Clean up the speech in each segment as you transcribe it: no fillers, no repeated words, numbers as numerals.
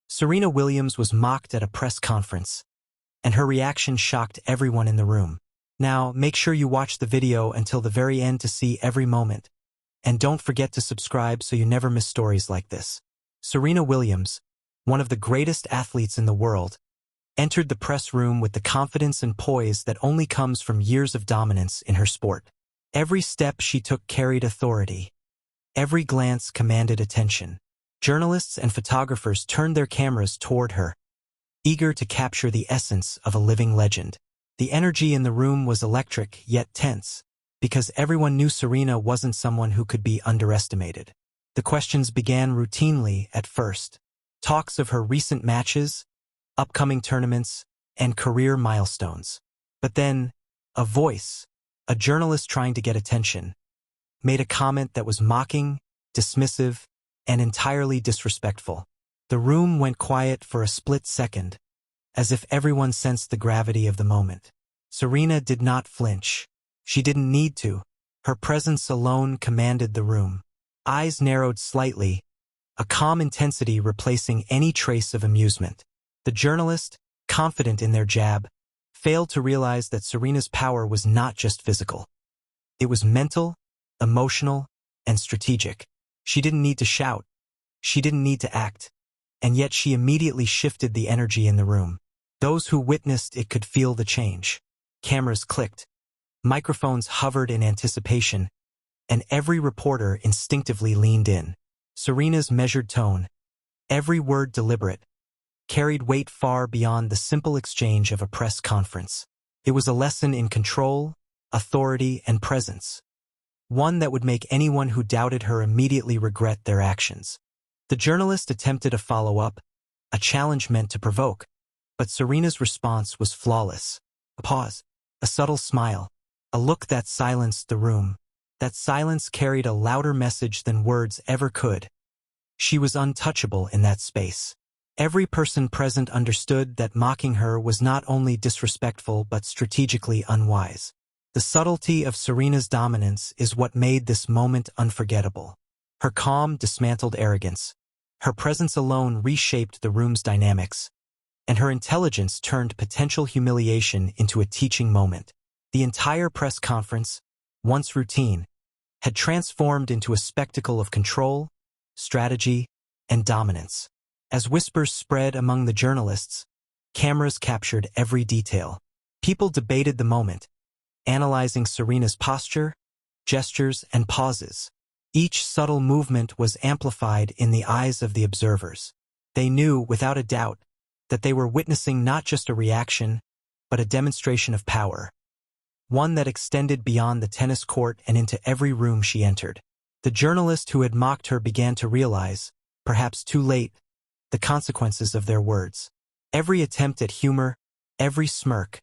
Serena Williams was mocked at a press conference, and her reaction shocked everyone in the room. Now, make sure you watch the video until the very end to see every moment, and don't forget to subscribe so you never miss stories like this. Serena Williams, one of the greatest athletes in the world, entered the press room with the confidence and poise that only comes from years of dominance in her sport. Every step she took carried authority. Every glance commanded attention. Journalists and photographers turned their cameras toward her, eager to capture the essence of a living legend. The energy in the room was electric yet tense, because everyone knew Serena wasn't someone who could be underestimated. The questions began routinely at first. Talks of her recent matches, upcoming tournaments, and career milestones. But then, a voice, a journalist trying to get attention, made a comment that was mocking, dismissive, and entirely disrespectful. The room went quiet for a split second, as if everyone sensed the gravity of the moment. Serena did not flinch. She didn't need to. Her presence alone commanded the room. Eyes narrowed slightly, a calm intensity replacing any trace of amusement. The journalist, confident in their jab, failed to realize that Serena's power was not just physical. It was mental, emotional, and strategic. She didn't need to shout. She didn't need to act. And yet she immediately shifted the energy in the room. Those who witnessed it could feel the change. Cameras clicked. Microphones hovered in anticipation, and every reporter instinctively leaned in. Serena's measured tone, every word deliberate, carried weight far beyond the simple exchange of a press conference. It was a lesson in control, authority, and presence, one that would make anyone who doubted her immediately regret their actions. The journalist attempted a follow-up, a challenge meant to provoke, but Serena's response was flawless. A pause, a subtle smile, a look that silenced the room. That silence carried a louder message than words ever could. She was untouchable in that space. Every person present understood that mocking her was not only disrespectful but strategically unwise. The subtlety of Serena's dominance is what made this moment unforgettable. Her calm dismantled arrogance. Her presence alone reshaped the room's dynamics, and her intelligence turned potential humiliation into a teaching moment. The entire press conference, once routine, had transformed into a spectacle of control, strategy, and dominance. As whispers spread among the journalists, cameras captured every detail. People debated the moment, analyzing Serena's posture, gestures, and pauses. Each subtle movement was amplified in the eyes of the observers. They knew, without a doubt, that they were witnessing not just a reaction, but a demonstration of power. One that extended beyond the tennis court and into every room she entered. The journalist who had mocked her began to realize, perhaps too late, the consequences of their words. Every attempt at humor, every smirk,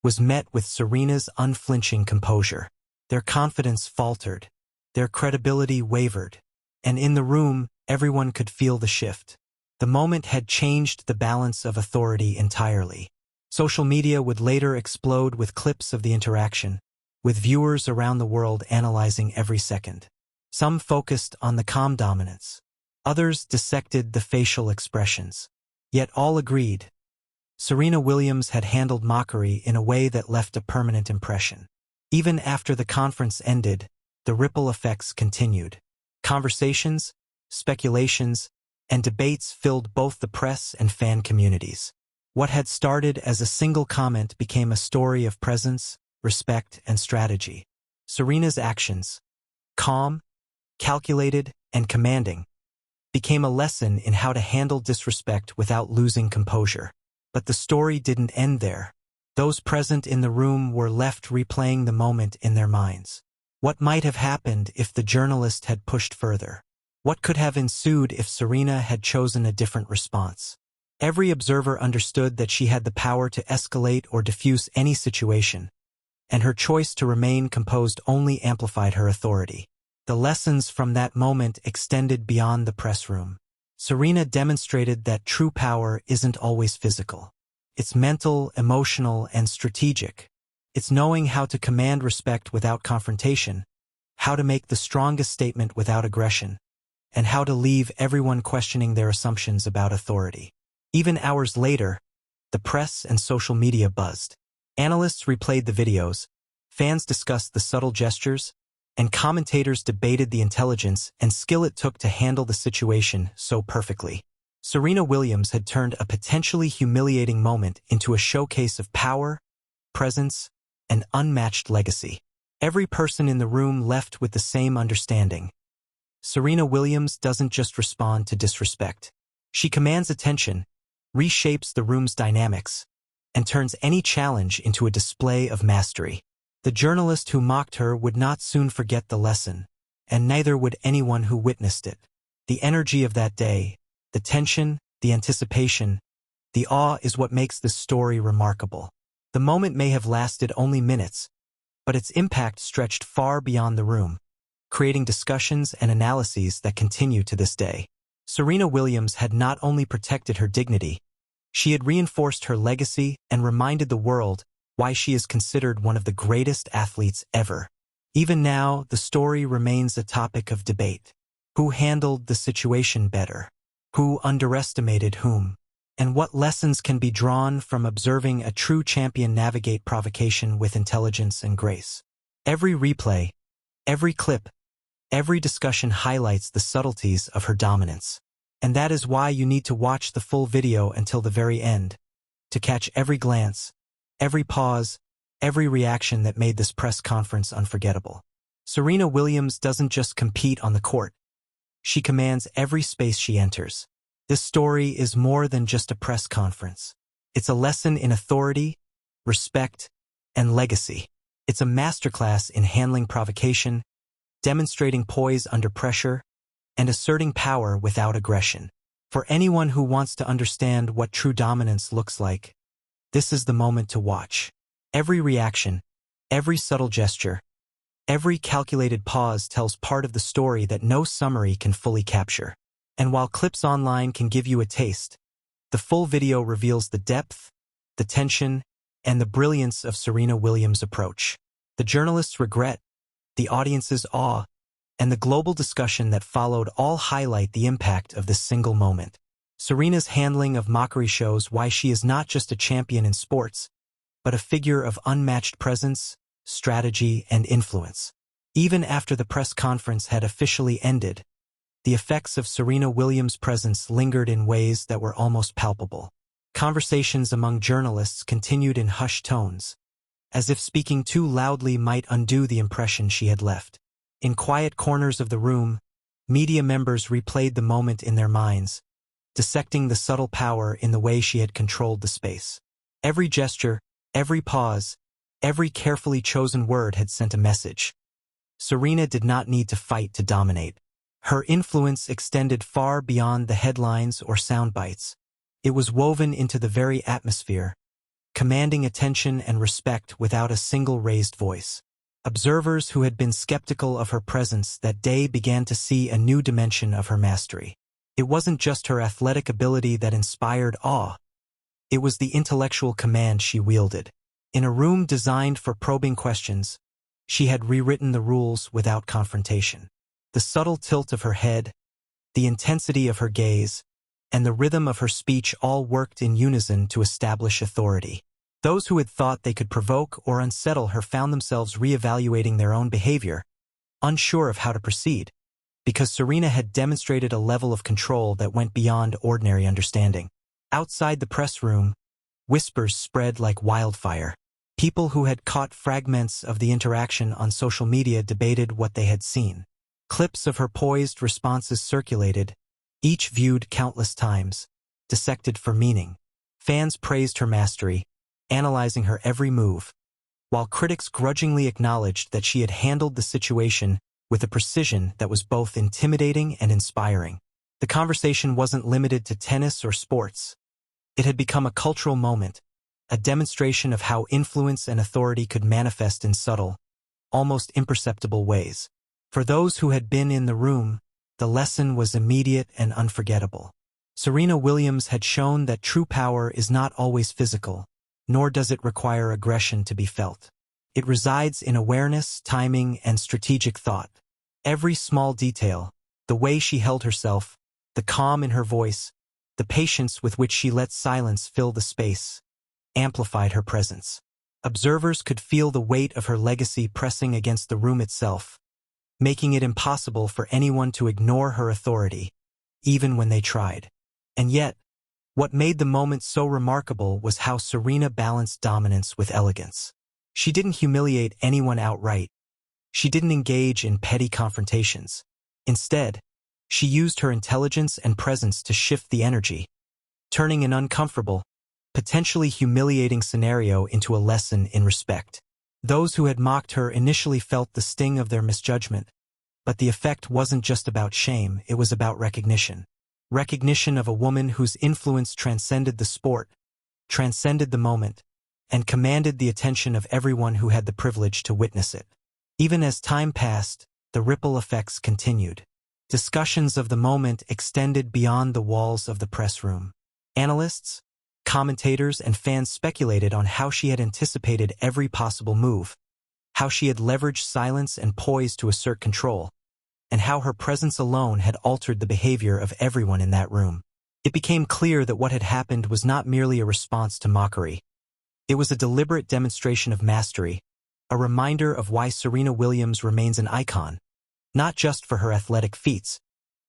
was met with Serena's unflinching composure. Their confidence faltered, their credibility wavered, and in the room, everyone could feel the shift. The moment had changed the balance of authority entirely. Social media would later explode with clips of the interaction, with viewers around the world analyzing every second. Some focused on the calm dominance. Others dissected the facial expressions. Yet all agreed. Serena Williams had handled mockery in a way that left a permanent impression. Even after the conference ended, the ripple effects continued. Conversations, speculations, and debates filled both the press and fan communities. What had started as a single comment became a story of presence, respect, and strategy. Serena's actions, calm, calculated, and commanding, became a lesson in how to handle disrespect without losing composure. But the story didn't end there. Those present in the room were left replaying the moment in their minds. What might have happened if the journalist had pushed further? What could have ensued if Serena had chosen a different response? Every observer understood that she had the power to escalate or diffuse any situation, and her choice to remain composed only amplified her authority. The lessons from that moment extended beyond the press room. Serena demonstrated that true power isn't always physical. It's mental, emotional, and strategic. It's knowing how to command respect without confrontation, how to make the strongest statement without aggression, and how to leave everyone questioning their assumptions about authority. Even hours later, the press and social media buzzed. Analysts replayed the videos, fans discussed the subtle gestures, and commentators debated the intelligence and skill it took to handle the situation so perfectly. Serena Williams had turned a potentially humiliating moment into a showcase of power, presence, and unmatched legacy. Every person in the room left with the same understanding. Serena Williams doesn't just respond to disrespect. She commands attention, reshapes the room's dynamics, and turns any challenge into a display of mastery. The journalist who mocked her would not soon forget the lesson, and neither would anyone who witnessed it. The energy of that day, the tension, the anticipation, the awe is what makes this story remarkable. The moment may have lasted only minutes, but its impact stretched far beyond the room, creating discussions and analyses that continue to this day. Serena Williams had not only protected her dignity, she had reinforced her legacy and reminded the world why she is considered one of the greatest athletes ever. Even now, the story remains a topic of debate. Who handled the situation better? Who underestimated whom? And what lessons can be drawn from observing a true champion navigate provocation with intelligence and grace? Every replay, every clip, every discussion highlights the subtleties of her dominance. And that is why you need to watch the full video until the very end, to catch every glance, every pause, every reaction that made this press conference unforgettable. Serena Williams doesn't just compete on the court. She commands every space she enters. This story is more than just a press conference. It's a lesson in authority, respect, and legacy. It's a masterclass in handling provocation, demonstrating poise under pressure, and asserting power without aggression. For anyone who wants to understand what true dominance looks like, this is the moment to watch. Every reaction, every subtle gesture, every calculated pause tells part of the story that no summary can fully capture. And while clips online can give you a taste, the full video reveals the depth, the tension, and the brilliance of Serena Williams' approach. The journalists' regret, the audience's awe, and the global discussion that followed all highlight the impact of this single moment. Serena's handling of mockery shows why she is not just a champion in sports, but a figure of unmatched presence, strategy, and influence. Even after the press conference had officially ended, the effects of Serena Williams' presence lingered in ways that were almost palpable. Conversations among journalists continued in hushed tones, as if speaking too loudly might undo the impression she had left. In quiet corners of the room, media members replayed the moment in their minds, dissecting the subtle power in the way she had controlled the space. Every gesture, every pause, every carefully chosen word had sent a message. Serena did not need to fight to dominate. Her influence extended far beyond the headlines or sound bites. It was woven into the very atmosphere, commanding attention and respect without a single raised voice. Observers who had been skeptical of her presence that day began to see a new dimension of her mastery. It wasn't just her athletic ability that inspired awe. It was the intellectual command she wielded. In a room designed for probing questions, she had rewritten the rules without confrontation. The subtle tilt of her head, the intensity of her gaze, and the rhythm of her speech all worked in unison to establish authority. Those who had thought they could provoke or unsettle her found themselves reevaluating their own behavior, unsure of how to proceed, because Serena had demonstrated a level of control that went beyond ordinary understanding. Outside the press room, whispers spread like wildfire. People who had caught fragments of the interaction on social media debated what they had seen. Clips of her poised responses circulated, each viewed countless times, dissected for meaning. Fans praised her mastery, analyzing her every move, while critics grudgingly acknowledged that she had handled the situation with a precision that was both intimidating and inspiring. The conversation wasn't limited to tennis or sports. It had become a cultural moment, a demonstration of how influence and authority could manifest in subtle, almost imperceptible ways. For those who had been in the room, the lesson was immediate and unforgettable. Serena Williams had shown that true power is not always physical, nor does it require aggression to be felt. It resides in awareness, timing, and strategic thought. Every small detail, the way she held herself, the calm in her voice, The patience with which she let silence fill the space amplified her presence. Observers could feel the weight of her legacy pressing against the room itself, making it impossible for anyone to ignore her authority, even when they tried. And yet, what made the moment so remarkable was how Serena balanced dominance with elegance. She didn't humiliate anyone outright. She didn't engage in petty confrontations. Instead, she used her intelligence and presence to shift the energy, turning an uncomfortable, potentially humiliating scenario into a lesson in respect. Those who had mocked her initially felt the sting of their misjudgment, but the effect wasn't just about shame, it was about recognition. Recognition of a woman whose influence transcended the sport, transcended the moment, and commanded the attention of everyone who had the privilege to witness it. Even as time passed, the ripple effects continued. Discussions of the moment extended beyond the walls of the press room. Analysts, commentators, and fans speculated on how she had anticipated every possible move, how she had leveraged silence and poise to assert control, and how her presence alone had altered the behavior of everyone in that room. It became clear that what had happened was not merely a response to mockery. It was a deliberate demonstration of mastery, a reminder of why Serena Williams remains an icon, not just for her athletic feats,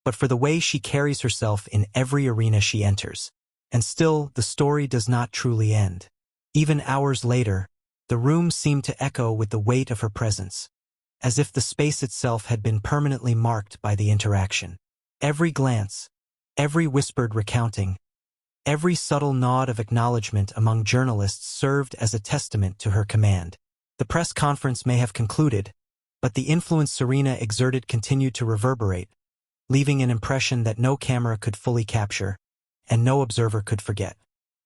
but for the way she carries herself in every arena she enters. And still, the story does not truly end. Even hours later, the room seemed to echo with the weight of her presence, as if the space itself had been permanently marked by the interaction. Every glance, every whispered recounting, every subtle nod of acknowledgement among journalists served as a testament to her command. The press conference may have concluded, but the influence Serena exerted continued to reverberate, leaving an impression that no camera could fully capture, and no observer could forget.